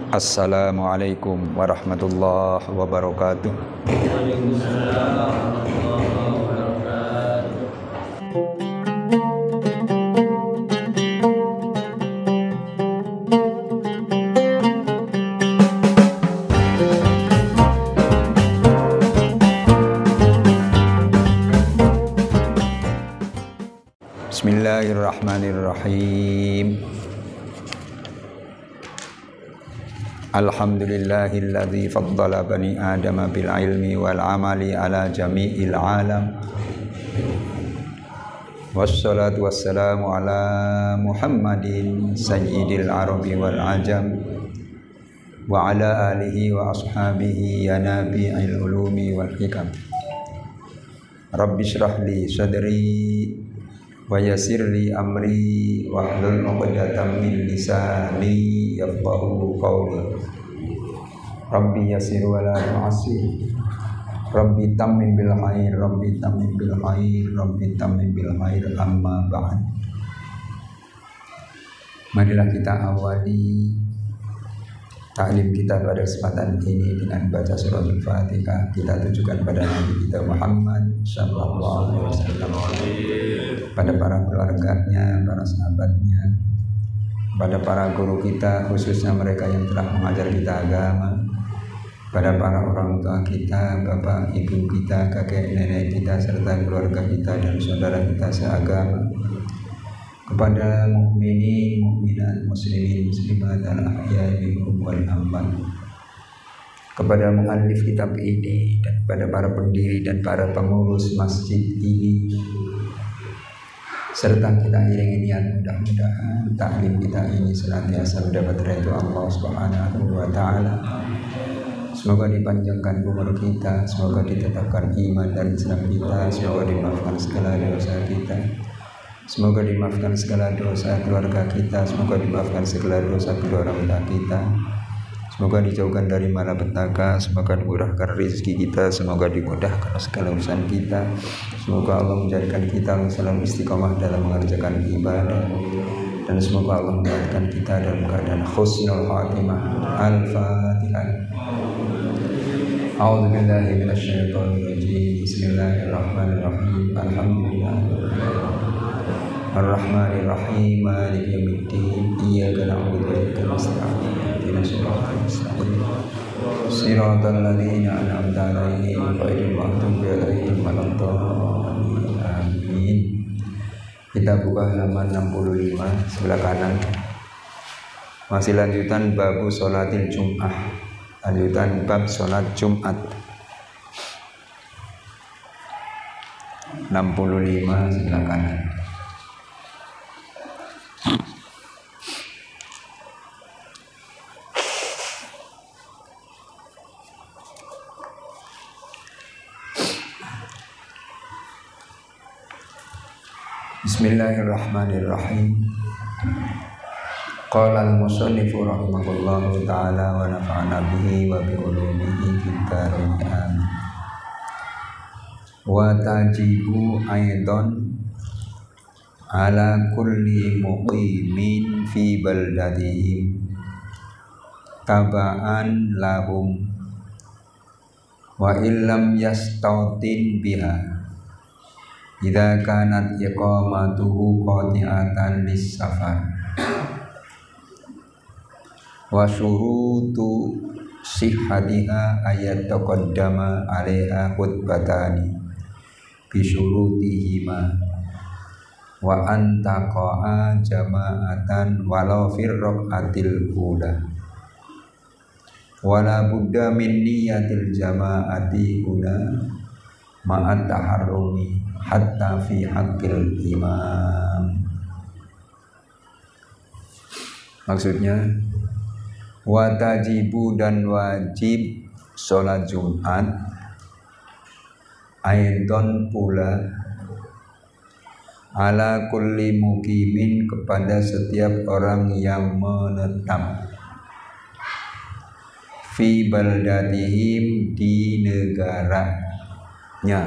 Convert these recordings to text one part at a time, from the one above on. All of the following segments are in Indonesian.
Assalamualaikum warahmatullahi wabarakatuh. Bismillahirrahmanirrahim. Alhamdulillahilladzi faddala bani adama bil ilmi wal amali ala jami'il alam. Wassalatu wassalamu ala Muhammadin sayyidil arabi wal ajam wa ala alihi wa ashabihi ya nabi'il ulumi wal hikam. Rabbi shrah li sadri wa yassir li amri wahlul 'uqdatam min lisani yafqahu qawli. Rabbi yassir wa la tu'assir. Rabbi tammim bil khair, Rabbi tammim bil khair, Rabbi tammim bil khair, amma ba'd. Marilah kita awali taklim kita pada kesempatan ini dengan baca surah Al-Fatihah. Kita tujukan pada Nabi kita Muhammad sallallahu alaihi wasallam, pada para keluarganya, para sahabatnya, pada para guru kita, khususnya mereka yang telah mengajar kita agama, pada para orang tua kita, bapak, ibu kita, kakek, nenek kita, serta keluarga kita dan saudara kita seagama, kepada mukminin, mukminat, muslimin, muslimat, al-ahya'i minhum wal amwat, kepada muallif kitab ini dan kepada para pendiri dan para pengurus masjid ini, serta kita iringi niat mudah-mudahan taklim kita ini senantiasa mendapat ridho Allah Subhanahu wa taala. Semoga dipanjangkan umur kita, semoga ditetapkan iman dan Islam kita, semoga dimaafkan segala dosa kita, semoga dimaafkan segala dosa keluarga kita, semoga dimaafkan segala dosa kedua orang tua kita, semoga dijauhkan dari malapetaka, semoga dimurahkan rezeki kita, semoga dimudahkan segala urusan kita, semoga Allah menjadikan kita selalu istiqomah dalam mengerjakan ibadah, dan semoga Allah menjadikan kita dalam keadaan husnul khatimah. Al-Fatihah. A'udzu billahi minasyaitonir rajim. Bismillahirrahmanirrahim. Alhamdulillah. Ar-Rahmanir Rahim. Maliki yaumiddin. Iyyaka na'budu wa iyyaka nasta'in. Ihdinas siratal mustaqim. Shiratal ladzina an'amta 'alaihim ghairil maghdubi 'alaihim waladdallin. Amin. Kita buka halaman 65 sebelah kanan. Masih lanjutan bab sholatil Jum'ah. Lanjutan bab sholat Jumat 65 sebelah kanan. Bismillahirrahmanirrahim. Qala al-musannifu rahimahullahu ta'ala wa nafa'ana bihi wa bi ulumihi fid dharain amin. Wa tajibu aidan ala kulli muqimin fi baldatihim taba'an lahum wa illam yastautin biha idza kanat iqamatuhu qati'atan lis-safar wa syurutu sihhatiha ayat taqaddama 'alaiha khutbatani bi syurutihima wa antaqa'a jama'atan walau fir raqatil ula wala budda min niyatil jama'ati ula ma'at taharrumi hatta fi haqqil imam. Maksudnya watajibu dan wajib sholat Jumat aidon pula ala kulli mukimin kepada setiap orang yang menetap fi baldatihim di negaranya,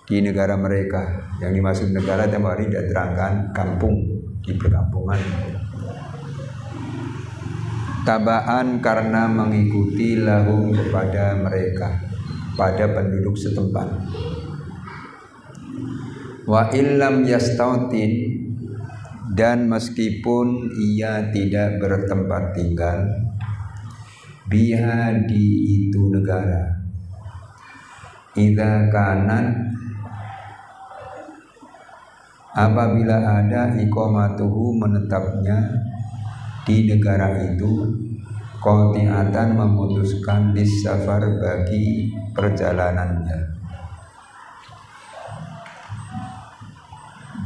di negara mereka. Yang dimaksud negara tempat hari tidak terangkan kampung, di perkampungan. tabaan karena mengikuti lahum kepada mereka, pada penduduk setempat. Wa illam yastautin, dan meskipun ia tidak bertempat tinggal, biha di itu negara, idza kanat, apabila ada iqamatuhu menetapnya di negara itu, qati'atan memutuskan safar bagi perjalanannya.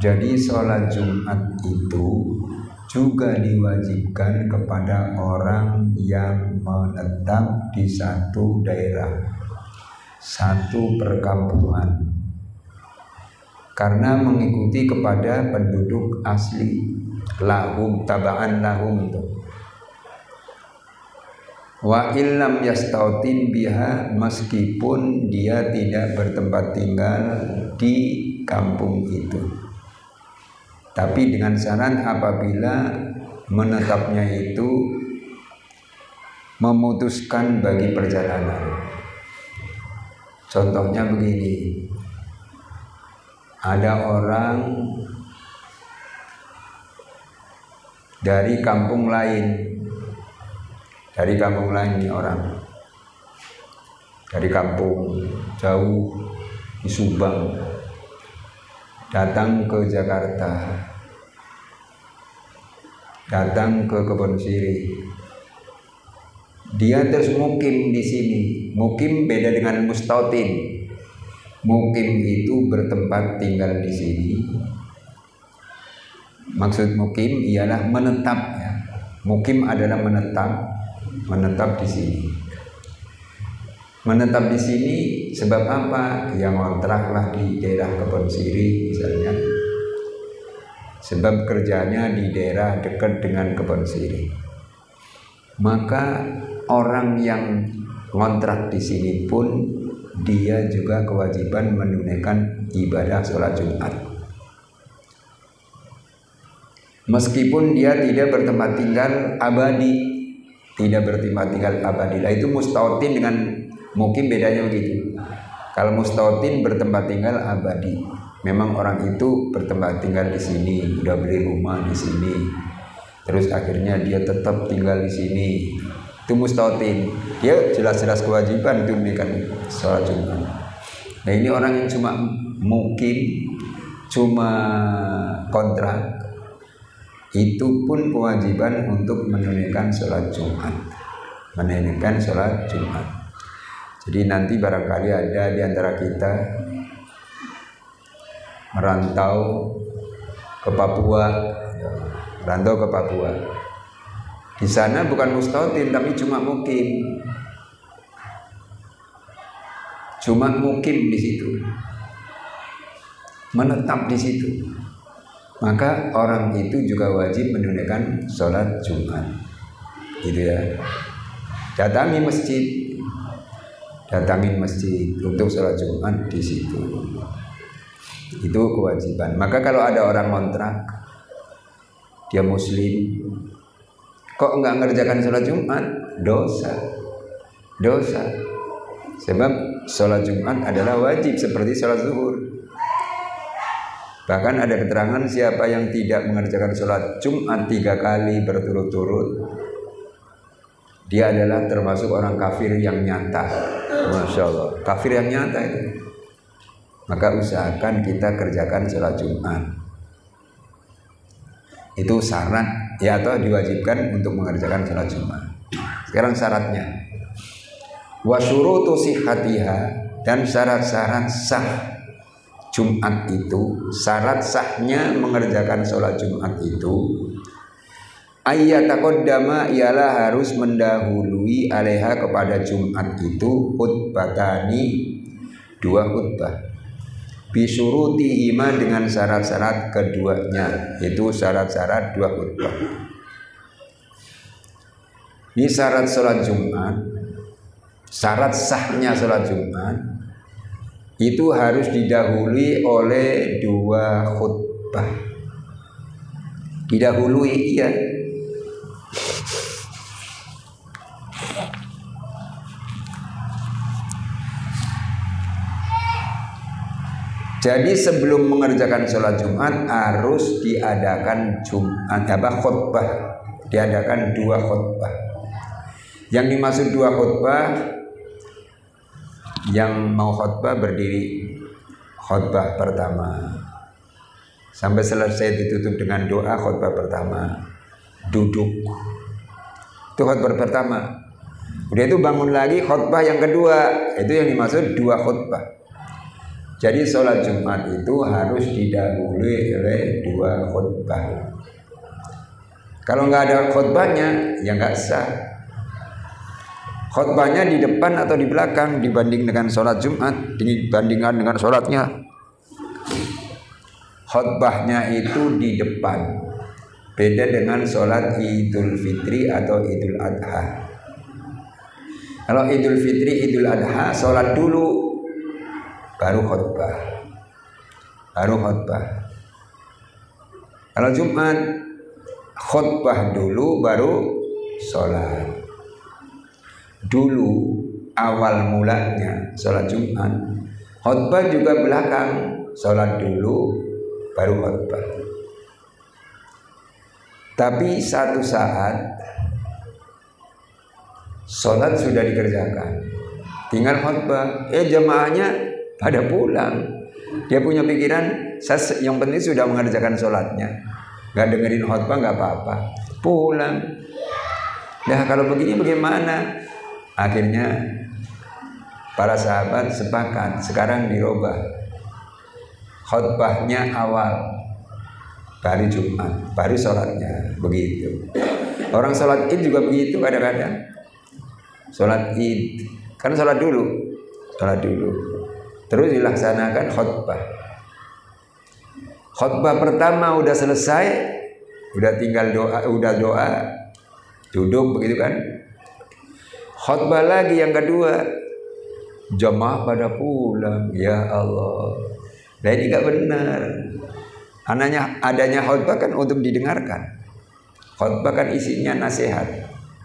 Jadi sholat Jumat itu juga diwajibkan kepada orang yang menetap di satu daerah, satu perkampungan, karena mengikuti kepada penduduk asli, lahum, tabaan lahum itu. Wa illam yastautin biha, meskipun dia tidak bertempat tinggal di kampung itu, tapi dengan syarat apabila menetapnya itu memutuskan bagi perjalanan. Contohnya begini, ada orang dari kampung lain, ini orang dari kampung jauh di Subang datang ke Jakarta, datang ke Kebon Sirih. Dia terus mukim di sini. Mukim beda dengan mustautin. Mukim itu bertempat tinggal di sini. Maksud mukim ialah menetap, ya. Mukim adalah menetap di sini. Menetap di sini sebab apa? Yang ngontraklah di daerah Kebon Sirih misalnya, sebab kerjanya di daerah dekat dengan Kebon Sirih. Maka orang yang ngontrak di sini pun dia juga kewajiban menunaikan ibadah sholat Jumat, meskipun dia tidak bertempat tinggal abadi, Lah itu mustautin dengan mukim bedanya begitu. Kalau mustautin bertempat tinggal abadi, memang orang itu bertempat tinggal di sini, udah beli rumah di sini, terus akhirnya dia tetap tinggal di sini. Itu mustautin, dia jelas-jelas kewajiban itu menunaikan sholat Jumat. Nah ini orang yang cuma mukim, cuma kontrak, itu pun kewajiban untuk menunaikan sholat Jumat, Jadi nanti barangkali ada di antara kita merantau ke Papua. Di sana bukan mustautin tapi cuma mukim. Di situ. Menetap di situ. Maka orang itu juga wajib menunaikan sholat Jumat. Gitu ya. Datangi masjid untuk sholat Jumat di situ. Itu kewajiban. Maka kalau ada orang kontrak, dia muslim, kok enggak ngerjakan sholat Jumat? Dosa. Sebab sholat Jumat adalah wajib seperti sholat zuhur. Bahkan ada keterangan siapa yang tidak mengerjakan sholat Jumat 3 kali berturut-turut, dia adalah termasuk orang kafir yang nyata. Masya Allah, kafir yang nyata itu. Maka usahakan kita kerjakan sholat Jumat. Itu syarat, ya, atau diwajibkan untuk mengerjakan sholat Jumat. Sekarang syaratnya. Wa syurutu sihhatiha, dan syarat-syarat sah Jumat itu, syarat sahnya mengerjakan sholat Jumat itu, ayyataqaddama, ialah harus mendahului alaiha kepada Jumat itu khutbatani, 2 khutbah, bisyurutihima, dengan syarat-syarat keduanya, itu syarat-syarat 2 khutbah. Ini syarat sholat Jumat, syarat sahnya sholat Jumat itu harus didahului oleh 2 khutbah. Didahului, iya. Jadi sebelum mengerjakan sholat Jumat harus diadakan khutbah, diadakan 2 khutbah. Yang dimaksud 2 khutbah, yang mau khutbah berdiri khutbah pertama sampai selesai ditutup dengan doa khutbah pertama, duduk itu khutbah pertama. Udah itu bangun lagi khutbah yang kedua, itu yang dimaksud 2 khutbah. Jadi sholat Jumat itu harus didahului oleh 2 khutbah. Kalau nggak ada khutbahnya ya nggak sah. Khutbahnya di depan atau di belakang dibanding dengan sholat Jumat, dibandingkan dengan sholatnya. Khutbahnya itu di depan, beda dengan sholat Idul Fitri atau Idul Adha. Kalau Idul Fitri, Idul Adha, sholat dulu, baru khutbah. Kalau Jumat, khutbah dulu, baru sholat. Dulu awal mulanya sholat Jumat, khutbah juga belakang, sholat dulu, baru khutbah. Tapi satu saat sholat sudah dikerjakan, tinggal khutbah, jemaahnya pada pulang. Dia punya pikiran, yang penting sudah mengerjakan sholatnya, nggak dengerin khutbah nggak apa-apa, pulang. Nah kalau begini bagaimana? Akhirnya para sahabat sepakat sekarang dirubah, khutbahnya awal, baru Jumat, baru sholatnya. Begitu. Orang sholat Id juga begitu kadang-kadang. Sholat Id kan sholat dulu, terus dilaksanakan khutbah. Khutbah pertama udah selesai, udah tinggal doa, duduk begitu kan. Khutbah lagi yang kedua, jemaah pada pulang. Ya Allah, nah ini gak benar. Adanya khutbah kan untuk didengarkan. Khutbah kan isinya nasihat,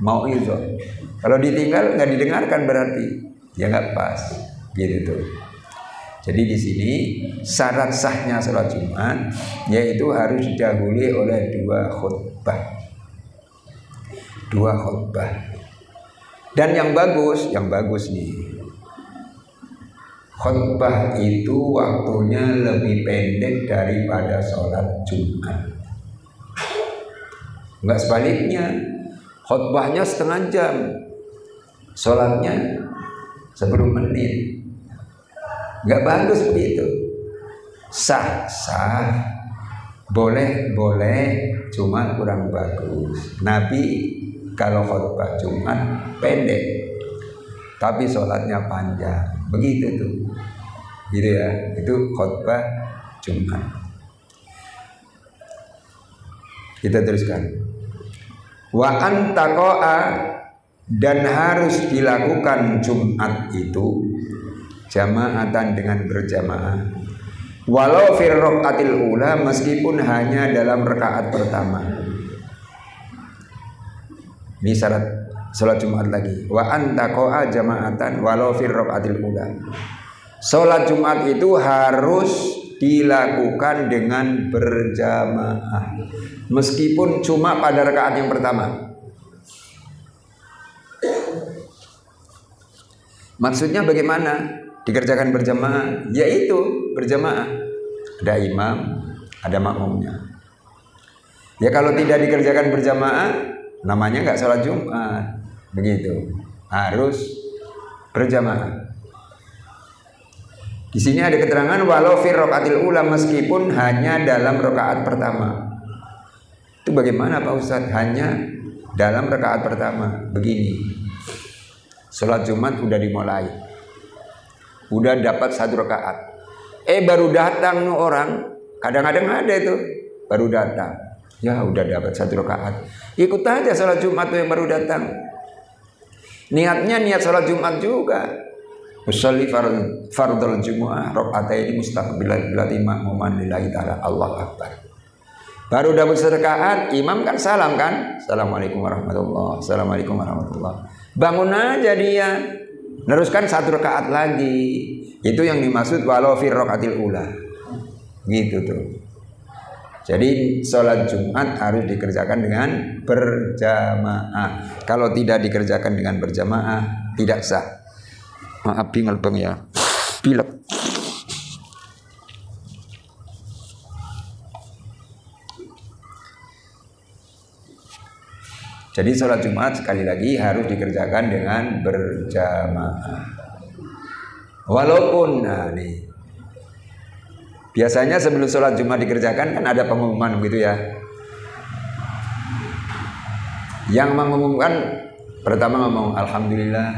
mau'izah. Kalau ditinggal nggak didengarkan berarti ya nggak pas, gitu tuh. Jadi di sini syarat sahnya sholat Jumat yaitu harus didahului oleh 2 khutbah. 2 khutbah. Dan yang bagus nih, khutbah itu waktunya lebih pendek daripada sholat Jumat. Enggak sebaliknya, khutbahnya setengah jam, sholatnya 10 menit. Enggak bagus begitu. Sah, boleh, cuma kurang bagus. Nabi kalau khutbah Jumat pendek, tapi sholatnya panjang. Begitu tuh, gitu ya. Itu khutbah Jumat. Kita teruskan. Wa antaqa'a, dan harus dilakukan Jumat itu jamaatan, dengan berjamaah. Walau fir raqatil ula, meskipun hanya dalam rakaat pertama. Ini syarat sholat Jumat lagi. Wa antaqa'a jamaatan walau fir raqatil ula. Sholat Jumat itu harus dilakukan dengan berjamaah, meskipun cuma pada rakaat yang pertama. Maksudnya bagaimana dikerjakan berjamaah? Yaitu berjamaah, ada imam, ada makmumnya. Ya kalau tidak dikerjakan berjamaah, namanya nggak sholat Jumat. Begitu, harus berjamaah. Di sini ada keterangan walau fi raqatil ula, meskipun hanya dalam rakaat pertama. Itu bagaimana Pak Ustadz? Hanya dalam rakaat pertama. Begini, sholat Jumat udah dimulai, udah dapat 1 rakaat, baru datang orang. Kadang-kadang ada itu, baru datang, ya udah dapat 1 rakaat, ikut aja sholat Jumat tuh yang baru datang. Niatnya niat sholat Jumat juga. Usolli fardul jumu'ah rakaataini mustaqbilan qiblatil ma'muman lillahi ta'ala, Allahu akbar. Baru dapat 1 rakaat, imam kan salam kan, assalamualaikum warahmatullah, assalamualaikum warahmatullah. Bangun aja dia, neruskan 1 rakaat lagi. Itu yang dimaksud walau fi raqatil ula. gitu tuh. Jadi sholat Jumat harus dikerjakan dengan berjamaah. Kalau tidak dikerjakan dengan berjamaah tidak sah. Maaf bingung bang ya, pilek. Jadi sholat Jumat sekali lagi harus dikerjakan dengan berjamaah. Walaupun, nah nih, biasanya sebelum sholat Jumat dikerjakan kan ada pengumuman gitu ya. Yang mengumumkan pertama ngomong alhamdulillah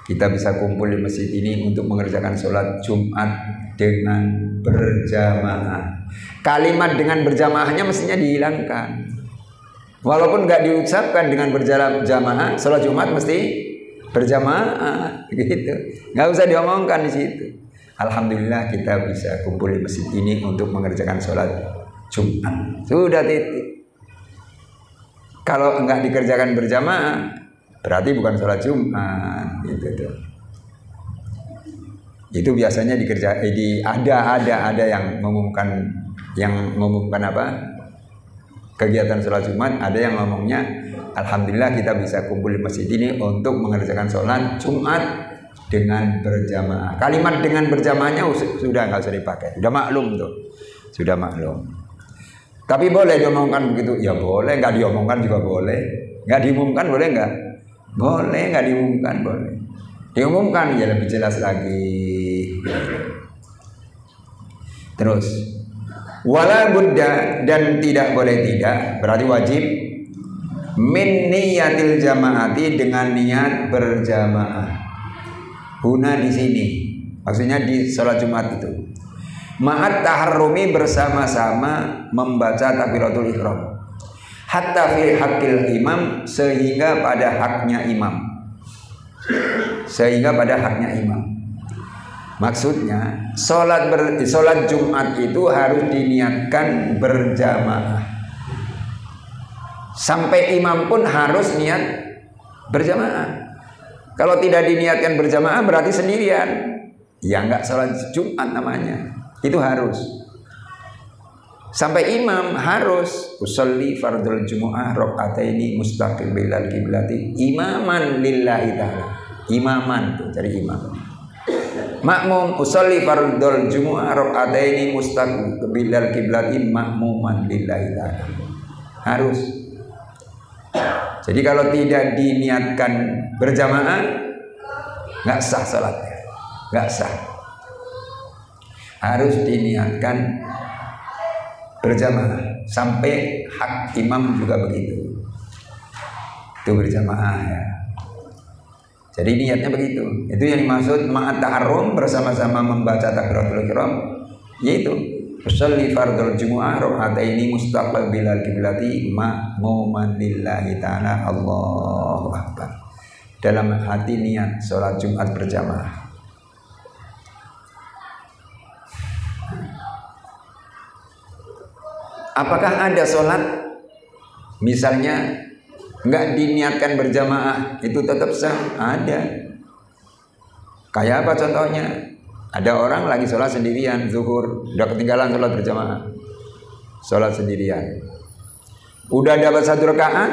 kita bisa kumpul di masjid ini untuk mengerjakan sholat Jumat dengan berjamaah. Kalimat dengan berjamaahnya mestinya dihilangkan. Walaupun nggak diucapkan dengan berjamaah, sholat Jumat mesti berjamaah gitu. Nggak usah diomongkan di situ. Alhamdulillah kita bisa kumpul di masjid ini untuk mengerjakan sholat Jumat. Sudah titik. Kalau enggak dikerjakan berjamaah, berarti bukan sholat Jumat gitu tuh. Itu biasanya ada yang mengumumkan apa? Kegiatan sholat Jumat, ada yang ngomongnya alhamdulillah kita bisa kumpul di masjid ini untuk mengerjakan sholat Jumat dengan berjamaah. Kalimat dengan berjamaahnya sudah nggak usah dipakai, sudah maklum tuh, sudah maklum. Tapi boleh diomongkan begitu, ya boleh. Nggak diomongkan juga boleh. Nggak diumumkan boleh nggak? Boleh, nggak diumumkan boleh. Diumumkan ya lebih jelas lagi. Terus, wala budda, dan tidak boleh tidak, berarti wajib min niyatil jamaati, dengan niat berjamaah. Huna di sini, maksudnya di sholat Jumat itu. Ma'at taharrumi, bersama-sama membaca takbiratul ihram. Hatta fi haqqil imam, sehingga pada haknya imam. Sehingga pada haknya imam. Maksudnya sholat Jumat itu harus diniatkan berjamaah. Sampai imam pun harus niat berjamaah. Kalau tidak diniatkan berjamaah berarti sendirian. Ya enggak sholat Jumat namanya. Itu harus. Sampai imam harus usolli fardul jumu'ah rakaataini mustaqbilal kiblati imaman lillahi ta'ala. Imaman tuh, cari imam. Makmum usolli fardul jumu'ah rakaataini mustaqbilal kiblati makmuman lillahi ta'ala. Harus. Jadi kalau tidak diniatkan berjamaah nggak sah salatnya, nggak sah. Harus diniatkan berjamaah. Sampai hak imam juga begitu. Itu berjamaah ya. Jadi niatnya begitu. Itu yang dimaksud ma'at taharrum, bersama-sama membaca takbiratul ihram, yaitu usolli fardul jumu'ah rakaataini mustaqbilal kiblati makmuman lillahi ta'ala. Allahu akbar. Dalam hati niat sholat Jumat berjamaah. Apakah ada sholat misalnya nggak diniatkan berjamaah itu tetap sah? Ada. Kayak apa contohnya? Ada orang lagi sholat sendirian zuhur, udah ketinggalan sholat berjamaah, sholat sendirian, udah dapat 1 rakaat.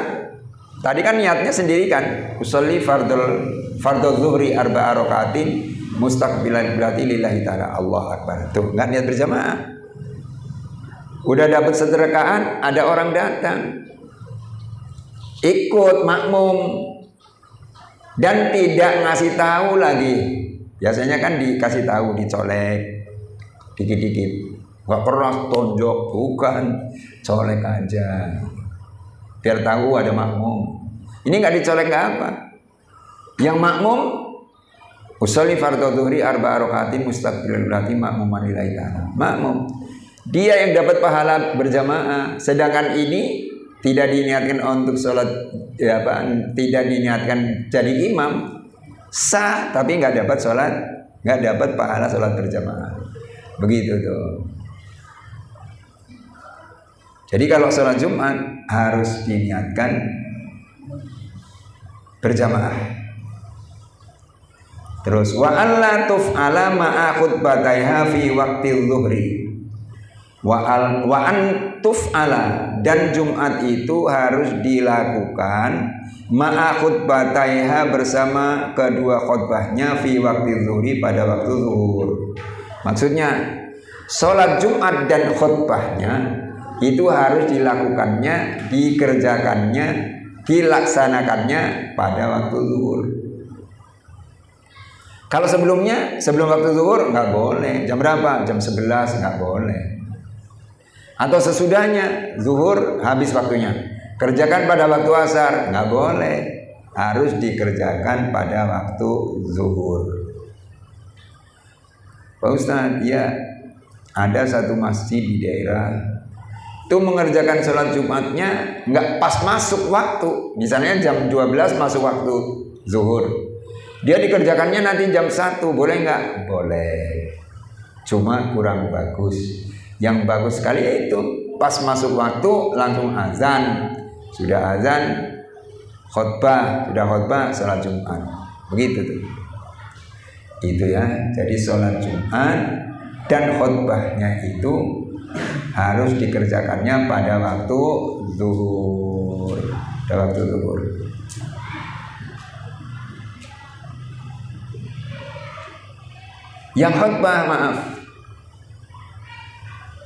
Tadi kan niatnya sendiri kan, usolli fardhu zuhri arba'a rakaatin mustaqbilan berarti lillahi ta'ala. Allah akbar. Tuh nggak niat berjamaah. Udah dapat 1 rakaat, ada orang datang, ikut makmum dan tidak ngasih tahu lagi. Biasanya kan dikasih tahu, dicolek dikit-dikit, nggak pernah tonjok, bukan, colek aja biar tahu ada makmum. Ini nggak dicolek nggak apa. Yang makmum usolli fardhu dhuhri arba'a rakaatin mustaqbilan berarti makmuman lillahi ta'ala. Makmum, dia yang dapat pahala berjamaah, sedangkan ini tidak diniatkan untuk sholat ya apa, tidak diniatkan jadi imam, sah tapi nggak dapat sholat, nggak dapat pahala sholat berjamaah. Begitu tuh. Jadi kalau sholat Jumat harus diniatkan berjamaah. Terus wa alla tuf'ala ma'a khutbataiha fi waqtil zuhri. Wa an tuf'ala, dan Jumat itu harus dilakukan ma'a khutbataiha, bersama kedua khutbahnya fi waqtil zuhri, pada waktu zuhur. Maksudnya sholat Jumat dan khutbahnya itu harus dilakukannya, dikerjakannya, dilaksanakannya pada waktu zuhur. Kalau sebelumnya, sebelum waktu zuhur nggak boleh. Jam berapa? Jam 11 nggak boleh. Atau sesudahnya zuhur habis waktunya, kerjakan pada waktu asar, nggak boleh. Harus dikerjakan pada waktu zuhur. Pak Ustadz, ya ada satu masjid di daerah itu mengerjakan sholat Jumatnya nggak pas masuk waktu. Misalnya jam 12 masuk waktu zuhur, dia dikerjakannya nanti jam 1, boleh nggak? Boleh, cuma kurang bagus. Yang bagus sekali yaitu pas masuk waktu langsung azan, sudah azan khutbah, sudah khutbah sholat Jumat, begitu tuh. Itu ya, jadi sholat Jumat dan khutbahnya itu harus dikerjakannya pada waktu zuhur, pada waktu zuhur. Yang khutbah, maaf,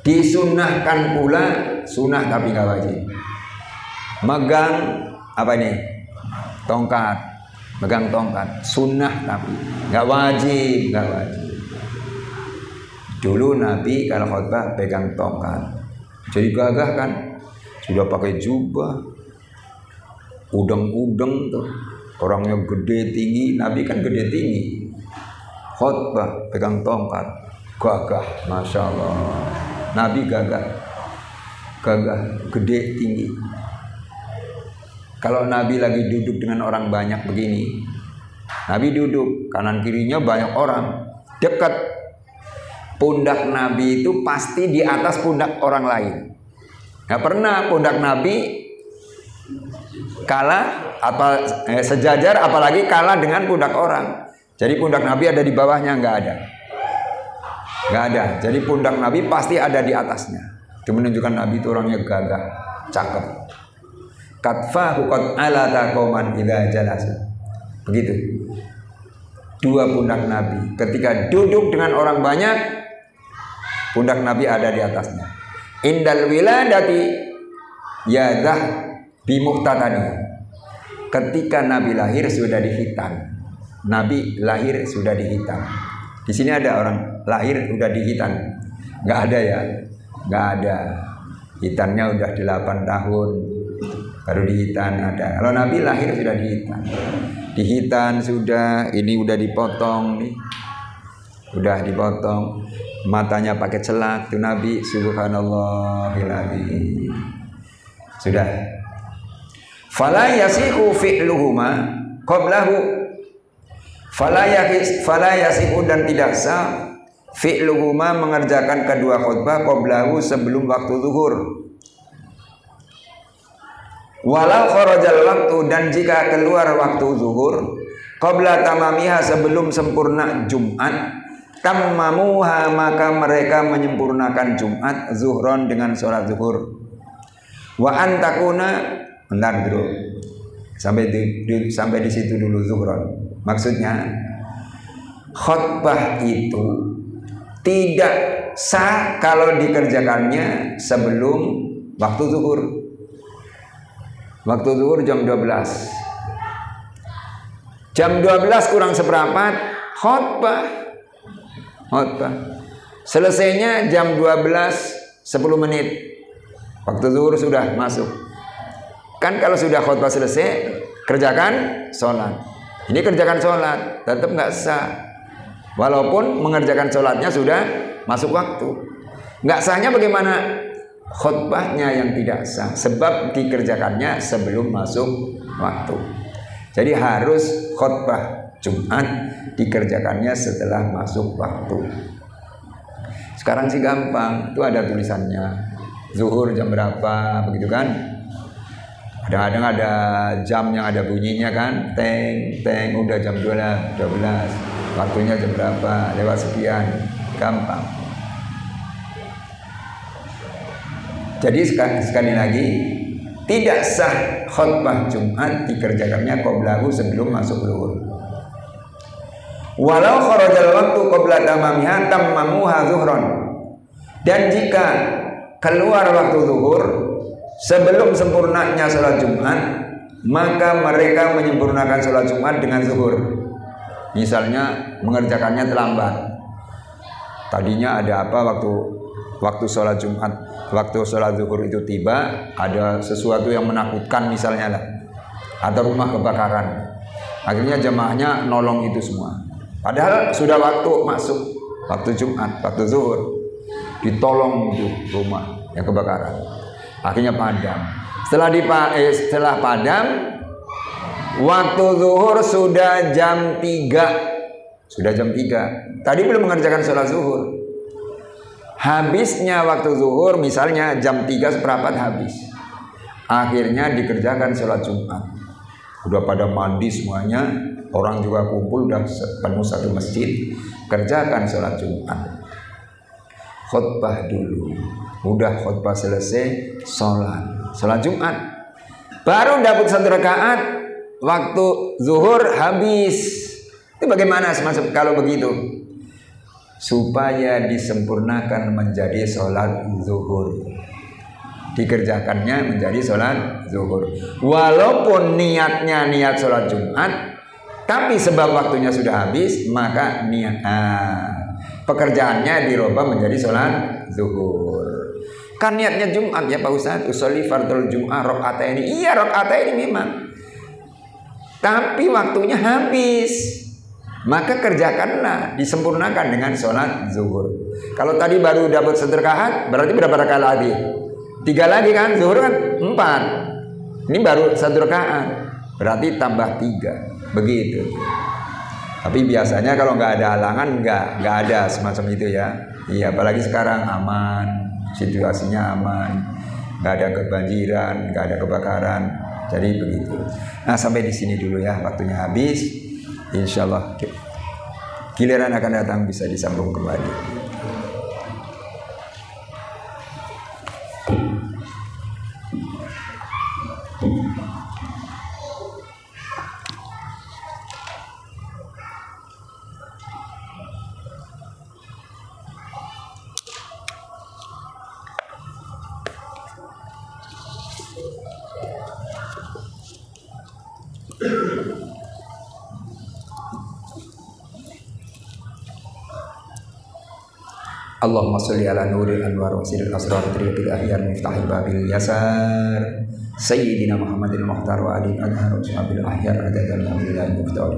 disunahkan pula, sunnah tapi nggak wajib. Megang apa ini? Tongkat, megang tongkat, sunnah tapi nggak wajib, nggak wajib. Dulu Nabi kalau khutbah pegang tongkat, jadi gagah kan, sudah pakai jubah, udeng-udeng tuh, orangnya gede tinggi, Nabi kan gede tinggi. Khutbah pegang tongkat, gagah, masya Allah. Nabi gagah, gede tinggi. Kalau Nabi lagi duduk dengan orang banyak begini, Nabi duduk, kanan kirinya banyak orang, dekat. Pundak Nabi itu pasti di atas pundak orang lain. Gak pernah pundak Nabi kalah sejajar, apalagi kalah dengan pundak orang. Jadi pundak Nabi ada di bawahnya, nggak ada. Nggak ada. Jadi pundak Nabi pasti ada di atasnya. Itu menunjukkan Nabi itu orangnya gagah, cakep. Katfahu qad alata qauman idza jalasa. Begitu. Dua pundak Nabi ketika duduk dengan orang banyak, pundak Nabi ada di atasnya. Indal wiladati yadah bimuqtatani. Ketika Nabi lahir sudah dihitan. Nabi lahir sudah dihitan. Di sini ada orang lahir sudah dihitan? Nggak ada ya, nggak ada. Hitannya udah 8 tahun baru dihitan ada. Kalau Nabi lahir sudah dihitan. Dihitan sudah, ini udah dipotong nih, udah dipotong. Matanya pakai celak tuh Nabi, subhanallahiladzim. Sudah. Fala yasihu fi'luhuma qablahu. Fala yasihu, dan tidak sah fi'luhuma, mengerjakan kedua khutbah qablahu, sebelum waktu zuhur. Walau kharajal waktu, dan jika keluar waktu zuhur, qabla tamamiha, sebelum sempurna Jumat, tammamuha, maka mereka menyempurnakan Jumat zuhron, dengan sholat zuhur. Wa antakuna, bentar dulu, sampai di situ dulu zuhron. Maksudnya khutbah itu tidak sah kalau dikerjakannya sebelum waktu zuhur. Waktu zuhur jam 12. Jam 12 kurang seperempat khutbah. Selesainya jam 12 10 menit. Waktu zuhur sudah masuk. Kan kalau sudah khutbah selesai, kerjakan sholat. Ini kerjakan sholat, tetap nggak sah. Walaupun mengerjakan sholatnya sudah masuk waktu. Nggak sahnya bagaimana? Khutbahnya yang tidak sah, sebab dikerjakannya sebelum masuk waktu. Jadi harus khutbah Jumat dikerjakannya setelah masuk waktu. Sekarang sih gampang, itu ada tulisannya. Zuhur jam berapa, begitu kan? Kadang-kadang ada jam yang ada bunyinya kan, teng, udah jam 12. waktunya jam berapa, lewat sekian, gampang. Jadi sekali lagi, tidak sah khutbah Jumat dikerjakannya qablahu sebelum masuk zuhur. Walau kharajal waktu qabla tamamiha tammamuha zuhran. Dan jika keluar waktu zuhur sebelum sempurnanya sholat Jumat, maka mereka menyempurnakan sholat Jumat dengan zuhur. Misalnya mengerjakannya terlambat. Tadinya ada apa waktu sholat Jumat, waktu sholat zuhur itu tiba, ada sesuatu yang menakutkan misalnya lah, atau rumah kebakaran. Akhirnya jemaahnya nolong itu semua. Padahal sudah waktu masuk waktu Jumat, waktu zuhur, ditolong itu rumah yang kebakaran. Akhirnya padam. Setelah padam, waktu zuhur sudah jam 3. Sudah jam 3. Tadi belum mengerjakan sholat zuhur. Habisnya waktu zuhur misalnya jam 3 seperempat habis. Akhirnya dikerjakan sholat Jumat. Udah pada mandi semuanya, orang juga kumpul, udah penuh satu masjid. Kerjakan sholat Jumat. Khutbah dulu. Udah khutbah selesai, sholat Jumat. Baru dapat 1 rakaat, waktu zuhur habis. Itu bagaimana semacam kalau begitu? Supaya disempurnakan menjadi sholat zuhur, dikerjakannya menjadi sholat zuhur. Walaupun niatnya niat sholat Jumat, tapi sebab waktunya sudah habis, maka pekerjaannya dirubah menjadi sholat zuhur. Kan niatnya Jumat ya Pak Ustadz, usolli fardhul Jum'ah rakaataini. Iya rakaataini memang, tapi waktunya habis. Maka kerjakanlah, disempurnakan dengan sholat zuhur. Kalau tadi baru dapat 1 rakaat, berarti berapa rakaat lagi? 3 lagi kan, zuhur kan 4. Ini baru 1 rakaat, berarti tambah 3. Begitu. Tapi biasanya kalau nggak ada halangan, nggak ada semacam itu ya. Iya, apalagi sekarang aman, situasinya aman, nggak ada kebanjiran, nggak ada kebakaran. Jadi begitu. Nah sampai di sini dulu ya, waktunya habis. Insya Allah giliran akan datang bisa disambung kembali. Allahumma sholli ala nuril anwar wa sirril asrar triqil ahyar miftahil babil yasar sayyidina Muhammadil muhtar wa ali al-anhar wa sahabil ahyar adadan alhamdulillah muhtar.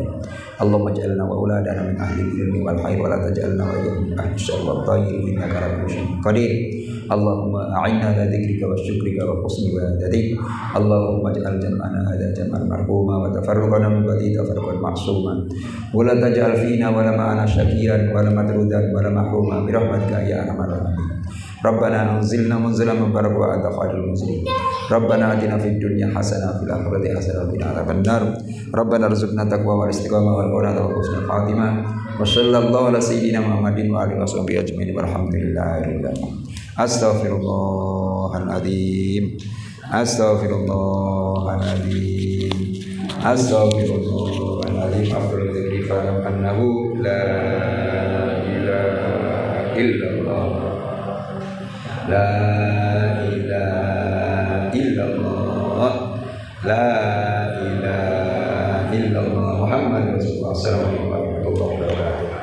Allahumma ja'alna wa uladana min ahli ilmi wal khair wa la taj'alna wa min ahli syarr wa tayyir innaka rabbul qadir. Allahumma a'inna ala dzikrika wa syukrika wa husni ibadatik. Allahumma ja'al jam'ana hadha jam'an marhuma wa tafarruqana min ba'di tafarruqan ma'suma. Wa la taj'al fina wa la ma'ana syakiran wa la matrudan wa la mahruma bi rahmatika ya arhamar rahimin. Rabbana anzilna munzilan mubarakan wa anta khairul munzilin. Rabbana atina fid dunya hasanah fil akhirati hasanah wa qina adzabannar. Rabbana rzuqna taqwa wal istiqamah wal qanaah wa husnul khatimah. Wa sallallahu ala sayyidina Muhammadin wa alihi washabihi ajmain walhamdulillahirabbil alamin. Astaghfirullahaladzim. Astaghfirullahaladzim. Astaghfirullahaladzim. Afdhalul dzikri fa'lam annahu la ilaha illallah. La ilaha illallah. La ilaha illallah. Muhammad Rasulullah sallallahu alaihi wasallam.